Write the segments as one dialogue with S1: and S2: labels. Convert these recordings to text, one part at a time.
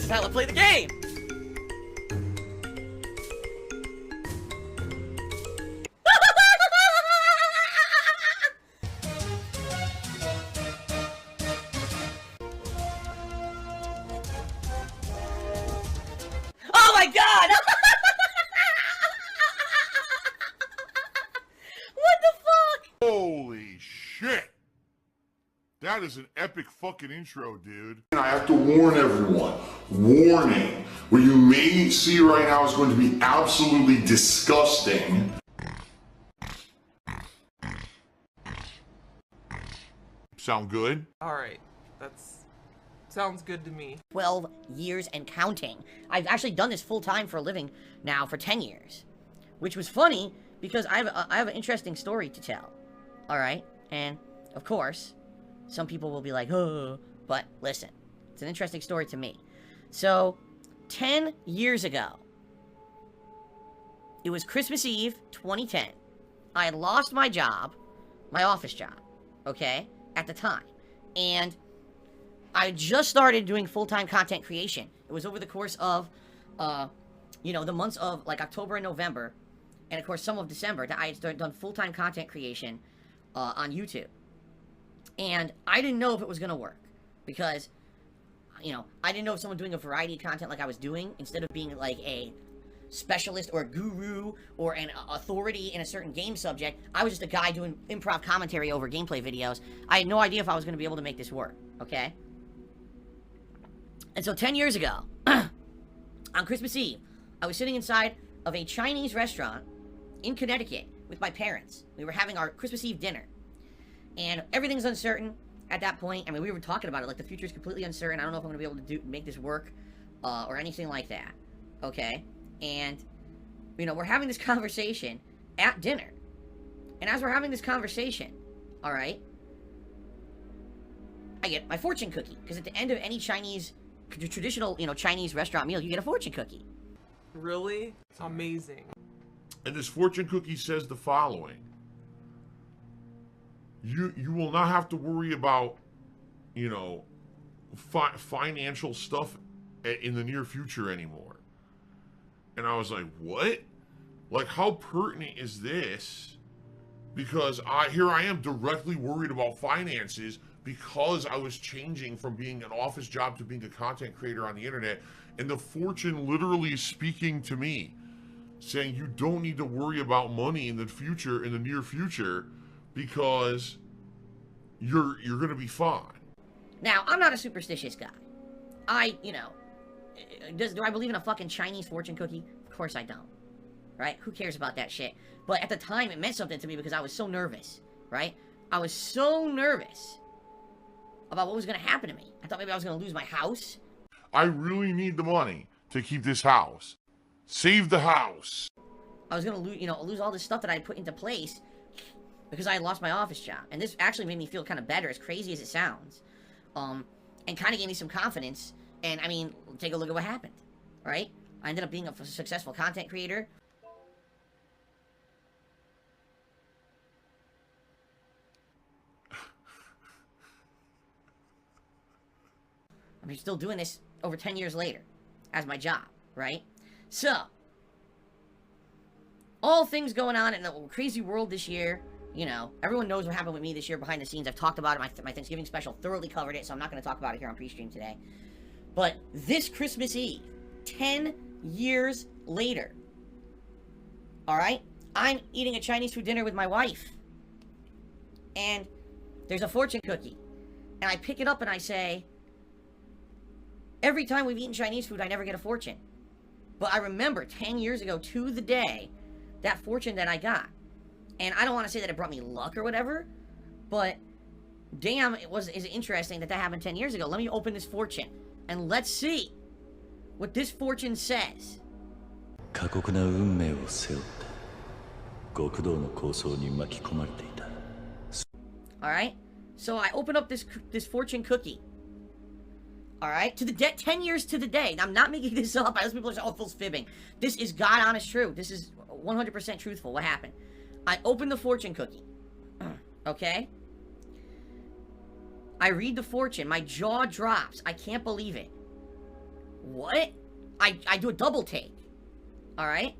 S1: This is how I play the game! Oh my god! What the fuck?
S2: Holy shit! That is an epic fucking intro, dude. And I have to warn everyone. Warning. What you may see right now is going to be absolutely disgusting. Sound good?
S3: Alright, sounds good to me.
S1: 12 years and counting. I've actually done this full-time for a living now for 10 years. Which was funny, because I have an interesting story to tell. Alright? And, of course, some people will be like, oh, but listen. It's an interesting story to me. So, 10 years ago, it was Christmas Eve, 2010. I had lost my job, my office job, okay, at the time. And I just started doing full-time content creation. It was over the course of, you know, the months of, like, October and November, and, of course, some of December, that I had done full-time content creation on YouTube. And I didn't know if it was going to work, because, you know, I didn't know if someone doing a variety of content like I was doing, instead of being, like, a specialist or a guru or an authority in a certain game subject, I was just a guy doing improv commentary over gameplay videos. I had no idea if I was going to be able to make this work, okay? And so 10 years ago, on Christmas Eve, I was sitting inside of a Chinese restaurant in Connecticut with my parents. We were having our Christmas Eve dinner. And everything's uncertain at that point. I mean, we were talking about it, like, the future's completely uncertain. I don't know if I'm going to be able to make this work, or anything like that. Okay? And, you know, we're having this conversation at dinner. And as we're having this conversation, alright, I get my fortune cookie. Because at the end of any Chinese, traditional, you know, Chinese restaurant meal, you get a fortune cookie.
S3: Really? It's amazing.
S2: And this fortune cookie says the following. You will not have to worry about, you know, financial stuff in the near future anymore. And I was like, what? Like, how pertinent is this? Because here I am directly worried about finances because I was changing from being an office job to being a content creator on the internet. And the fortune literally is speaking to me, saying you don't need to worry about money in the future, in the near future, because you're going to be fine.
S1: Now, I'm not a superstitious guy. You know, do I believe in a fucking Chinese fortune cookie? Of course I don't. Right? Who cares about that shit? But at the time, it meant something to me because I was so nervous. Right? I was so nervous about what was going to happen to me. I thought maybe I was going to lose my house.
S2: I really need the money to keep this house. Save the house.
S1: I was going to lose all this stuff that I put into place because I had lost my office job. And this actually made me feel kind of better, as crazy as it sounds. And kind of gave me some confidence. And, I mean, take a look at what happened, right? I ended up being a successful content creator. I'm still doing this over 10 years later as my job, right? So, all things going on in the crazy world this year. You know, everyone knows what happened with me this year behind the scenes. I've talked about it. My Thanksgiving special thoroughly covered it, so I'm not going to talk about it here on pre-stream today. But this Christmas Eve, 10 years later, alright, I'm eating a Chinese food dinner with my wife. And there's a fortune cookie. And I pick it up and I say, every time we've eaten Chinese food, I never get a fortune. But I remember 10 years ago to the day, that fortune that I got. And I don't want to say that it brought me luck or whatever, but damn, is interesting that happened 10 years ago. Let me open this fortune, and let's see what this fortune says. Alright, so I open up this fortune cookie. Alright, 10 years to the day. I'm not making this up. I listen to people say, oh, Phil's fibbing. This is God honest truth. This is 100% truthful. What happened? I open the fortune cookie. Okay? I read the fortune. My jaw drops. I can't believe it. what? I do a double take. Alright?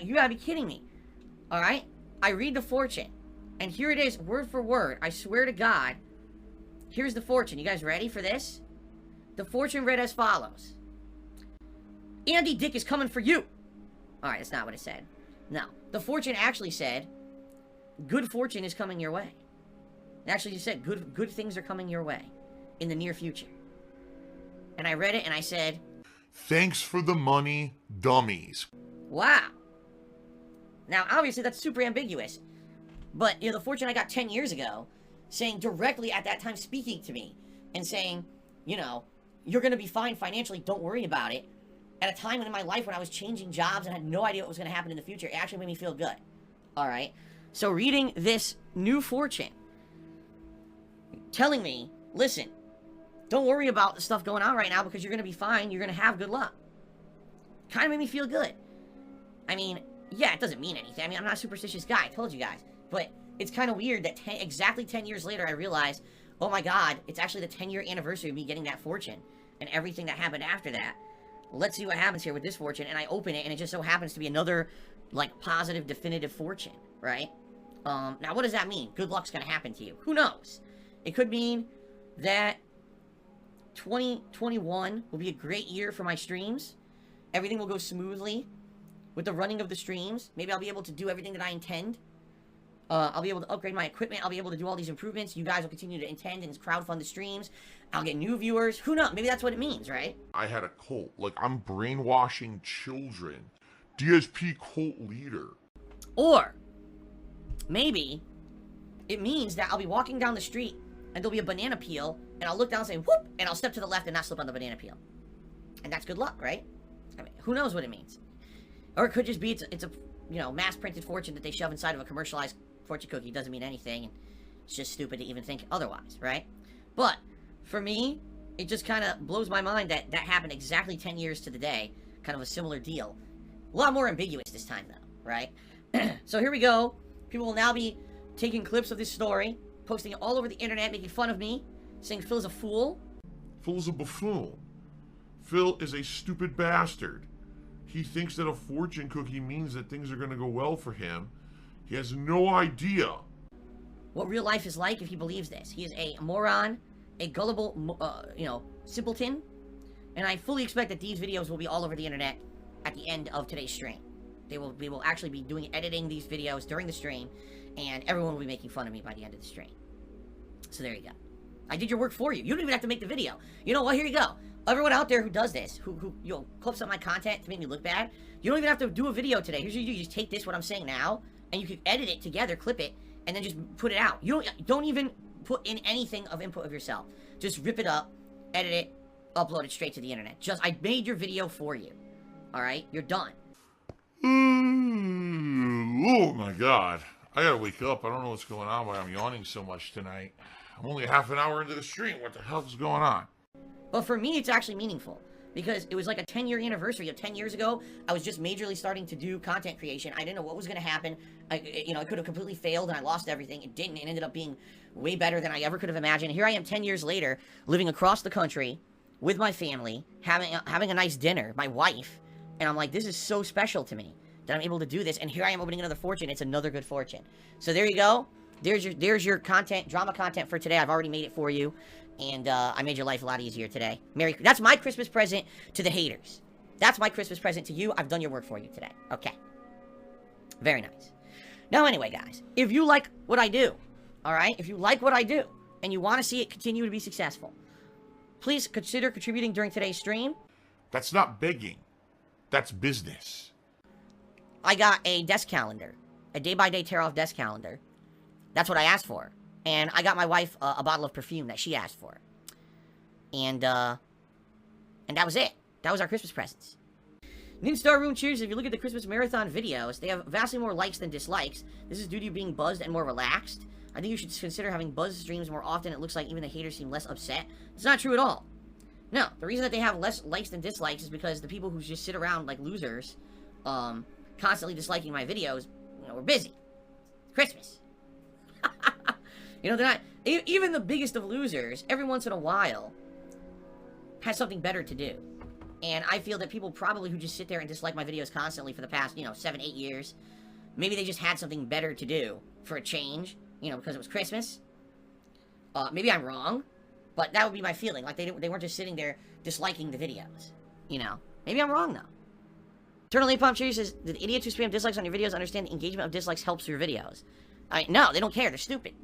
S1: You gotta be kidding me. Alright? I read the fortune. And here it is, word for word. I swear to God. Here's the fortune. You guys ready for this? The fortune read as follows. Andy Dick is coming for you. Alright, that's not what it said. No. The fortune actually said, good fortune is coming your way. It actually just said, good things are coming your way in the near future. And I read it and I said,
S2: thanks for the money, dummies.
S1: wow. Now, obviously, that's super ambiguous. But, you know, the fortune I got 10 years ago, saying directly at that time, speaking to me, and saying, you know, you're going to be fine financially, don't worry about it. At a time in my life when I was changing jobs and had no idea what was going to happen in the future, it actually made me feel good. Alright? So reading this new fortune, telling me, listen, don't worry about the stuff going on right now because you're going to be fine, you're going to have good luck. Kind of made me feel good. I mean, yeah, it doesn't mean anything. I mean, I'm not a superstitious guy, I told you guys. But it's kind of weird that exactly 10 years later I realized, oh my god, it's actually the 10-year anniversary of me getting that fortune. And everything that happened after that. Let's see what happens here with this fortune. And I open it and it just so happens to be another, like, positive, definitive fortune, right? Now what does that mean? Good luck's gonna happen to you. Who knows? It could mean that 2021 will be a great year for my streams. Everything will go smoothly with the running of the streams. Maybe I'll be able to do everything that I intend. I'll be able to upgrade my equipment. I'll be able to do all these improvements. You guys will continue to intend and crowdfund the streams. I'll get new viewers. Who knows? Maybe that's what it means, right?
S2: I had a cult. Like, I'm brainwashing children. DsP cult leader.
S1: Or, maybe, it means that I'll be walking down the street, and there'll be a banana peel, and I'll look down and say, whoop, and I'll step to the left and not slip on the banana peel. And that's good luck, right? I mean, who knows what it means? Or it could just be, it's a you know, mass-printed fortune that they shove inside of a commercialized fortune cookie. It doesn't mean anything, and it's just stupid to even think otherwise, right? But, for me, it just kind of blows my mind that that happened exactly 10 years to the day. Kind of a similar deal. A lot more ambiguous this time, though, right? So here we go. People will now be taking clips of this story, posting it all over the internet, making fun of me, saying Phil is a fool.
S2: Phil's a buffoon. Phil is a stupid bastard. He thinks that a fortune cookie means that things are going to go well for him. He has no idea
S1: what real life is like if he believes this. He is a moron, a gullible, you know, simpleton. And I fully expect that these videos will be all over the internet at the end of today's stream. We will actually be editing these videos during the stream, and everyone will be making fun of me by the end of the stream. So there you go. I did your work for you. You don't even have to make the video. You know what? Here you go. Everyone out there who does this, who you know, clips up my content to make me look bad, you don't even have to do a video today. Here's what you do. You just take this, what I'm saying now, and you can edit it together, clip it, and then just put it out. You don't even put in anything of input of yourself. Just rip it up, edit it, upload it straight to the internet. I made your video for you. Alright? You're done.
S2: Oh my god. I gotta wake up. I don't know what's going on, why I'm yawning so much tonight. I'm only half an hour into the stream. What the hell is going on?
S1: But for me, it's actually meaningful. Because it was like a 10-year anniversary. 10 years ago, I was just majorly starting to do content creation. I didn't know what was going to happen. You know, I could have completely failed and I lost everything. It didn't. It ended up being way better than I ever could have imagined. Here I am 10 years later, living across the country with my family, having a nice dinner, my wife. And I'm like, this is so special to me that I'm able to do this. And here I am opening another fortune. It's another good fortune. So there you go. There's your content, drama content for today. I've already made it for you. And I made your life a lot easier today. That's my Christmas present to the haters. That's my Christmas present to you. I've done your work for you today. Okay. Very nice. Now anyway, guys, if you like what I do, alright? If you like what I do, and you want to see it continue to be successful, please consider contributing during today's stream.
S2: That's not begging. That's business.
S1: I got a desk calendar. A day-by-day tear-off desk calendar. That's what I asked for. And I got my wife a bottle of perfume that she asked for. And that was it. That was our Christmas presents. Ninstar Rune Cheers, if you look at the Christmas Marathon videos, they have vastly more likes than dislikes. This is due to you being buzzed and more relaxed. I think you should consider having buzz streams more often. It looks like even the haters seem less upset. It's not true at all. No, the reason that they have less likes than dislikes is because the people who just sit around like losers, constantly disliking my videos, you know, we're busy. Christmas. You know, they're not... Even the biggest of losers, every once in a while, has something better to do. And I feel that people probably who just sit there and dislike my videos constantly for the past, 7, 8 years, maybe they just had something better to do for a change, because it was Christmas. Maybe I'm wrong, but that would be my feeling. Like, they weren't just sitting there disliking the videos, Maybe I'm wrong, though. Eternal Late Pump Cheers says, the idiots who spam dislikes on your videos understand the engagement of dislikes helps your videos. No, they don't care. They're stupid.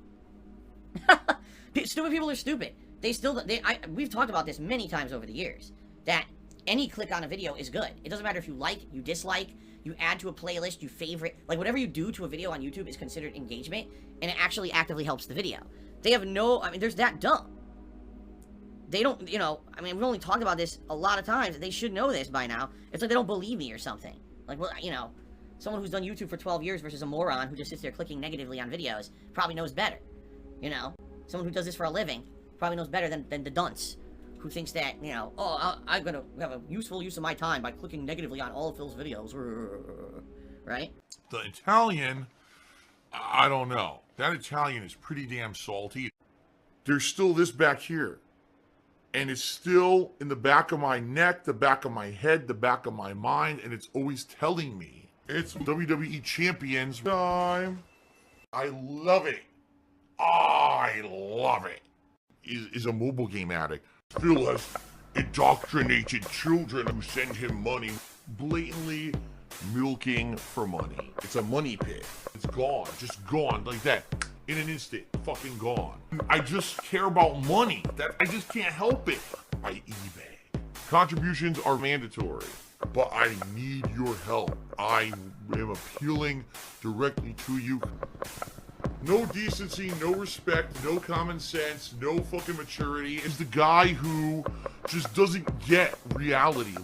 S1: Stupid people are stupid. We've talked about this many times over the years, that any click on a video is good. It doesn't matter if you like, you dislike, you add to a playlist, you favorite. Like, whatever you do to a video on YouTube is considered engagement, and it actually actively helps the video. They have they're that dumb. They don't, we've only talked about this a lot of times. They should know this by now. It's like they don't believe me or something. Like, well, someone who's done YouTube for 12 years versus a moron who just sits there clicking negatively on videos probably knows better. Someone who does this for a living probably knows better than the dunce who thinks that, I'm gonna have a useful use of my time by clicking negatively on all of Phil's videos. Right?
S2: The Italian, I don't know. That Italian is pretty damn salty. There's still this back here. And it's still in the back of my neck, the back of my head, the back of my mind, and it's always telling me it's WWE Champions time. I love it. I love it. Is a mobile game addict. Phil has indoctrinated children who send him money, blatantly milking for money. It's a money pit. It's gone, just gone like that. In an instant, fucking gone. I just care about money. I just can't help it. I eBay. Contributions are mandatory, but I need your help. I am appealing directly to you. No decency, no respect, no common sense, no fucking maturity. Is the guy who just doesn't get reality.